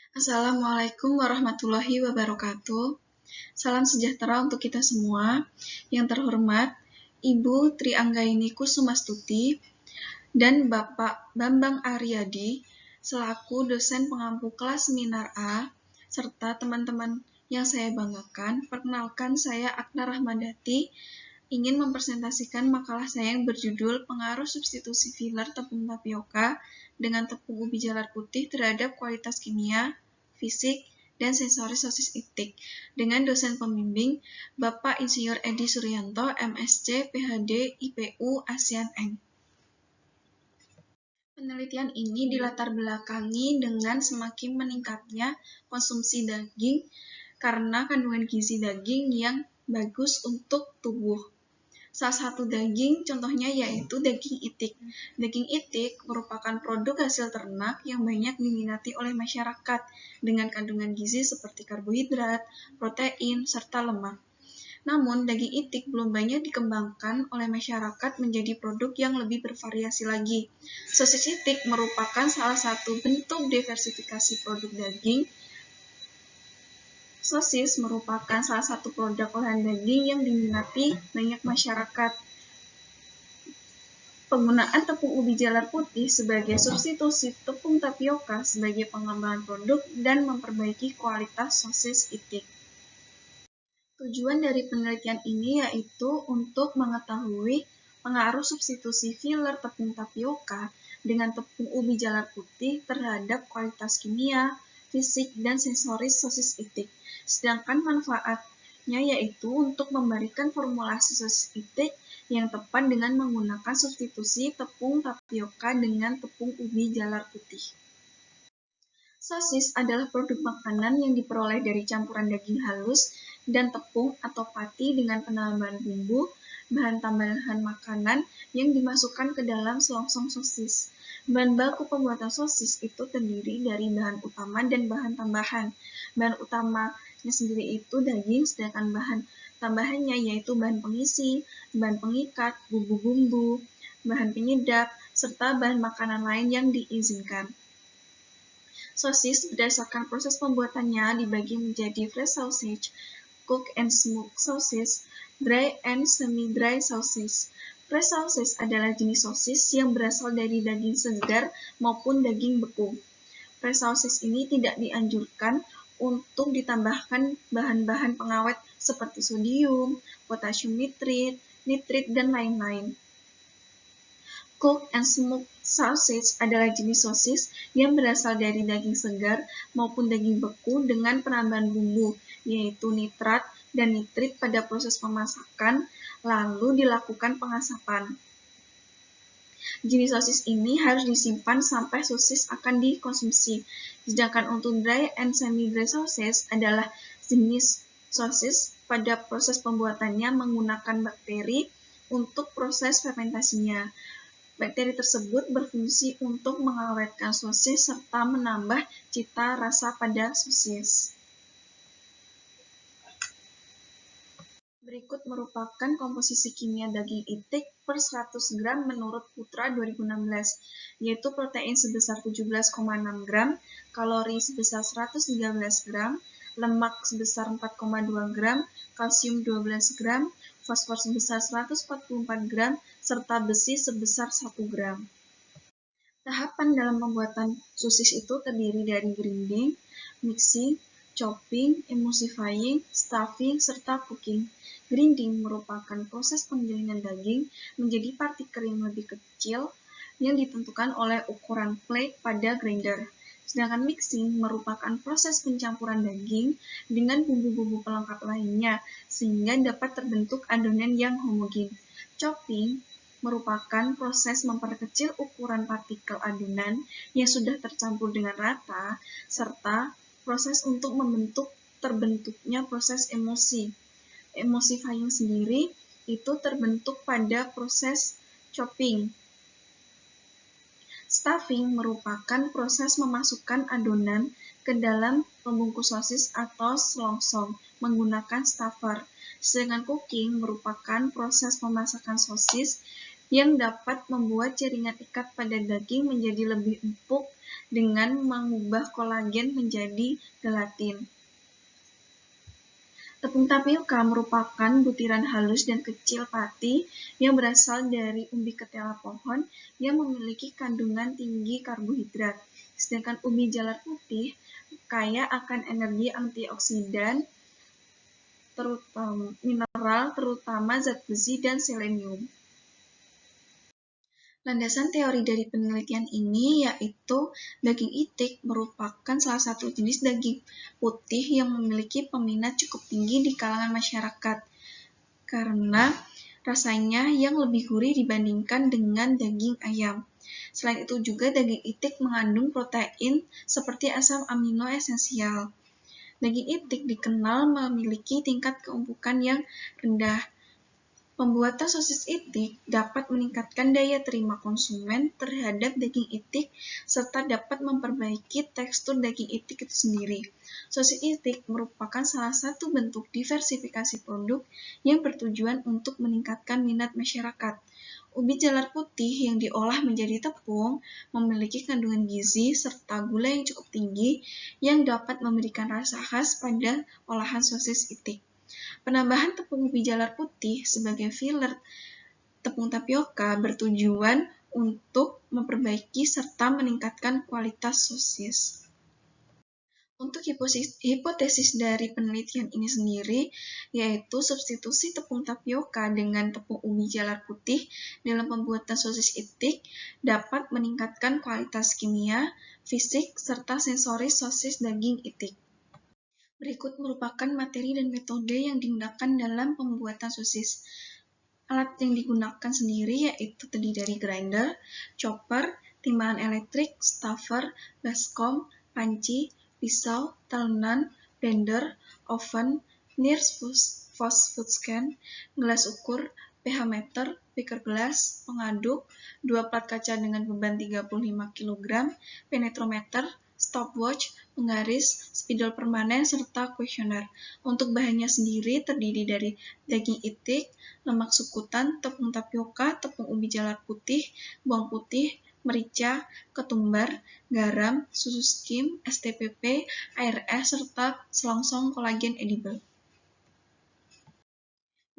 Assalamualaikum warahmatullahi wabarakatuh. Salam sejahtera untuk kita semua. Yang terhormat, Ibu Tri Anggaini Kusumastuti dan Bapak Bambang Aryadi selaku dosen pengampu kelas seminar A serta teman-teman yang saya banggakan. Perkenalkan, saya Akna Rahmadati ingin mempresentasikan makalah saya yang berjudul Pengaruh Substitusi Filler Tepung Tapioka dengan Tepung Ubi Jalar Putih terhadap Kualitas Kimia, Fisik, dan Sensoris Sosis Itik dengan dosen pembimbing Bapak Insinyur Edi Suryanto, MSc, PhD, IPU, ASEAN Eng. Penelitian ini dilatar belakangi dengan semakin meningkatnya konsumsi daging karena kandungan gizi daging yang bagus untuk tubuh. Salah satu daging contohnya yaitu daging itik. Daging itik merupakan produk hasil ternak yang banyak diminati oleh masyarakat dengan kandungan gizi seperti karbohidrat, protein, serta lemak. Namun, daging itik belum banyak dikembangkan oleh masyarakat menjadi produk yang lebih bervariasi lagi. Sosis itik merupakan salah satu bentuk diversifikasi produk daging. Sosis merupakan salah satu produk olahan daging yang diminati banyak masyarakat. Penggunaan tepung ubi jalar putih sebagai substitusi tepung tapioka sebagai pengembangan produk dan memperbaiki kualitas sosis itik. Tujuan dari penelitian ini yaitu untuk mengetahui pengaruh substitusi filler tepung tapioka dengan tepung ubi jalar putih terhadap kualitas kimia, fisik, dan sensoris sosis itik. Sedangkan manfaatnya yaitu untuk memberikan formulasi sosis itik yang tepat dengan menggunakan substitusi tepung tapioka dengan tepung ubi jalar putih. Sosis adalah produk makanan yang diperoleh dari campuran daging halus dan tepung atau pati dengan penambahan bumbu, bahan tambahan makanan yang dimasukkan ke dalam selongsong sosis. Bahan baku pembuatan sosis itu terdiri dari bahan utama dan bahan tambahan. Bahan utamanya sendiri itu daging, sedangkan bahan tambahannya yaitu bahan pengisi, bahan pengikat, bumbu-bumbu, bahan penyedap, serta bahan makanan lain yang diizinkan. Sosis berdasarkan proses pembuatannya dibagi menjadi fresh sausage, cook and smoke sausage, dry and semi-dry sausage. Fresh sausage adalah jenis sosis yang berasal dari daging segar maupun daging beku. Fresh sausage ini tidak dianjurkan untuk ditambahkan bahan-bahan pengawet seperti sodium, potasium nitrit, dan lain-lain. Cook and smoke sausage adalah jenis sosis yang berasal dari daging segar maupun daging beku dengan penambahan bumbu, yaitu nitrat dan nitrit pada proses pemasakan, lalu dilakukan pengasapan. Jenis sosis ini harus disimpan sampai sosis akan dikonsumsi. Sedangkan untuk dry and semi-dry sausage adalah jenis sosis pada proses pembuatannya menggunakan bakteri untuk proses fermentasinya. Bakteri tersebut berfungsi untuk mengawetkan sosis serta menambah cita rasa pada sosis. Berikut merupakan komposisi kimia daging itik per 100 gram menurut Putra 2016, yaitu protein sebesar 17,6 gram, kalori sebesar 113 gram, lemak sebesar 4,2 gram, kalsium 12 gram, fosfor sebesar 144 gram, serta besi sebesar 1 gram. Tahapan dalam pembuatan sosis itu terdiri dari grinding, mixing, chopping, emulsifying, stuffing, serta cooking. Grinding merupakan proses penggilingan daging menjadi partikel yang lebih kecil yang ditentukan oleh ukuran plate pada grinder. Sedangkan mixing merupakan proses pencampuran daging dengan bumbu-bumbu pelengkap lainnya sehingga dapat terbentuk adonan yang homogen. Chopping merupakan proses memperkecil ukuran partikel adonan yang sudah tercampur dengan rata, serta proses untuk membentuk terbentuknya proses emulsi. Emulsifying sendiri itu terbentuk pada proses chopping. Stuffing merupakan proses memasukkan adonan ke dalam pembungkus sosis atau selongsong menggunakan stuffer. Sedangkan cooking merupakan proses pemasakan sosis yang dapat membuat jaringan ikat pada daging menjadi lebih empuk dengan mengubah kolagen menjadi gelatin. Tepung tapioka merupakan butiran halus dan kecil pati yang berasal dari umbi ketela pohon yang memiliki kandungan tinggi karbohidrat. Sedangkan ubi jalar putih kaya akan energi antioksidan, terutama mineral, terutama zat besi dan selenium. Landasan teori dari penelitian ini yaitu daging itik merupakan salah satu jenis daging putih yang memiliki peminat cukup tinggi di kalangan masyarakat karena rasanya yang lebih gurih dibandingkan dengan daging ayam. Selain itu juga daging itik mengandung protein seperti asam amino esensial. Daging itik dikenal memiliki tingkat keempukan yang rendah. Pembuatan sosis itik dapat meningkatkan daya terima konsumen terhadap daging itik serta dapat memperbaiki tekstur daging itik itu sendiri. Sosis itik merupakan salah satu bentuk diversifikasi produk yang bertujuan untuk meningkatkan minat masyarakat. Ubi jalar putih yang diolah menjadi tepung memiliki kandungan gizi serta gula yang cukup tinggi yang dapat memberikan rasa khas pada olahan sosis itik. Penambahan tepung ubi jalar putih sebagai filler tepung tapioka bertujuan untuk memperbaiki serta meningkatkan kualitas sosis. Untuk hipotesis dari penelitian ini sendiri, yaitu substitusi tepung tapioka dengan tepung ubi jalar putih dalam pembuatan sosis itik dapat meningkatkan kualitas kimia, fisik, serta sensoris sosis daging itik. Berikut merupakan materi dan metode yang digunakan dalam pembuatan sosis. Alat yang digunakan sendiri yaitu terdiri dari grinder, chopper, timbangan elektrik, staffer, baskom, panci, pisau, talenan, blender, oven, NIRS fast food scan, gelas ukur, pH meter, beaker gelas, pengaduk, 2 plat kaca dengan beban 35 kg, penetrometer, stopwatch, penggaris, spidol permanen, serta kuesioner. Untuk bahannya sendiri terdiri dari daging itik, lemak sukutan, tepung tapioka, tepung ubi jalar putih, bawang putih, merica, ketumbar, garam, susu skim, STPP, air es, serta selongsong kolagen edible.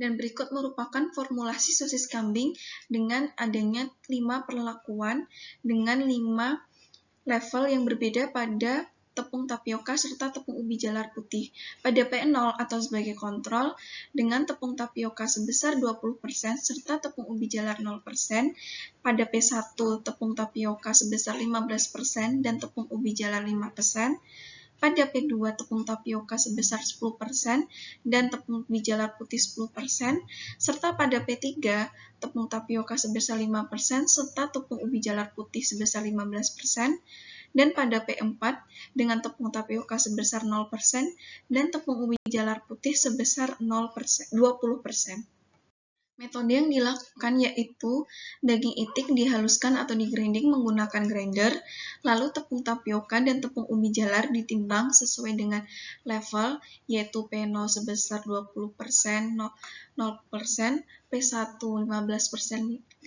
Dan berikut merupakan formulasi sosis kambing dengan adanya 5 perlakuan dengan 5 level yang berbeda pada tepung tapioka serta tepung ubi jalar putih. Pada P0 atau sebagai kontrol, dengan tepung tapioka sebesar 20% serta tepung ubi jalar 0%, pada P1 tepung tapioka sebesar 15% dan tepung ubi jalar 5%, pada P2 tepung tapioka sebesar 10% dan tepung ubi jalar putih 10%, serta pada P3 tepung tapioka sebesar 5% serta tepung ubi jalar putih sebesar 15%, dan pada P4 dengan tepung tapioka sebesar 0% dan tepung ubi jalar putih sebesar 20%. Metode yang dilakukan yaitu daging itik dihaluskan atau digrinding menggunakan grinder, lalu tepung tapioka dan tepung ubi jalar ditimbang sesuai dengan level, yaitu P0 sebesar 20%, 0%, P1 15%, 5%,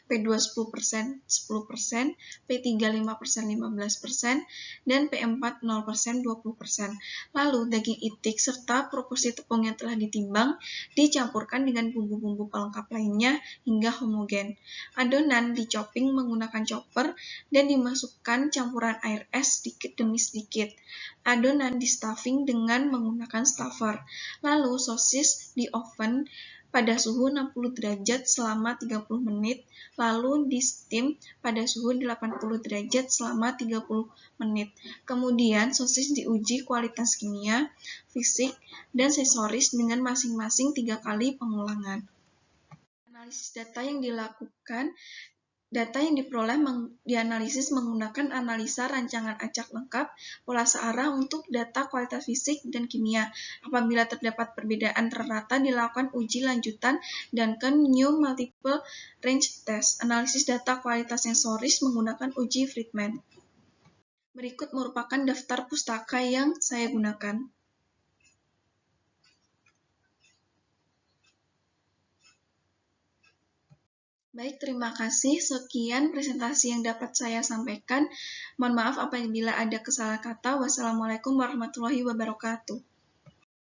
P2 10%, 10%, P3 5%, 15%, dan P4 0%, 20%. Lalu daging itik serta proporsi tepung yang telah ditimbang dicampurkan dengan bumbu-bumbu pelengkap lainnya hingga homogen. Adonan dichopping menggunakan chopper dan dimasukkan campuran air es sedikit demi sedikit. Adonan di stuffing dengan menggunakan stuffer. Lalu sosis di oven pada suhu 60 derajat selama 30 menit, lalu di steam pada suhu 80 derajat selama 30 menit. Kemudian sosis diuji kualitas kimia, fisik, dan sensoris dengan masing-masing 3 kali pengulangan. Analisis data yang dilakukan, data yang diperoleh dianalisis menggunakan analisa rancangan acak lengkap, pola searah untuk data kualitas fisik dan kimia. Apabila terdapat perbedaan rata, dilakukan uji lanjutan dan new multiple range test. Analisis data kualitas sensoris menggunakan uji Friedman. Berikut merupakan daftar pustaka yang saya gunakan. Baik, terima kasih. Sekian presentasi yang dapat saya sampaikan. Mohon maaf apabila ada kesalahan kata. Wassalamualaikum warahmatullahi wabarakatuh.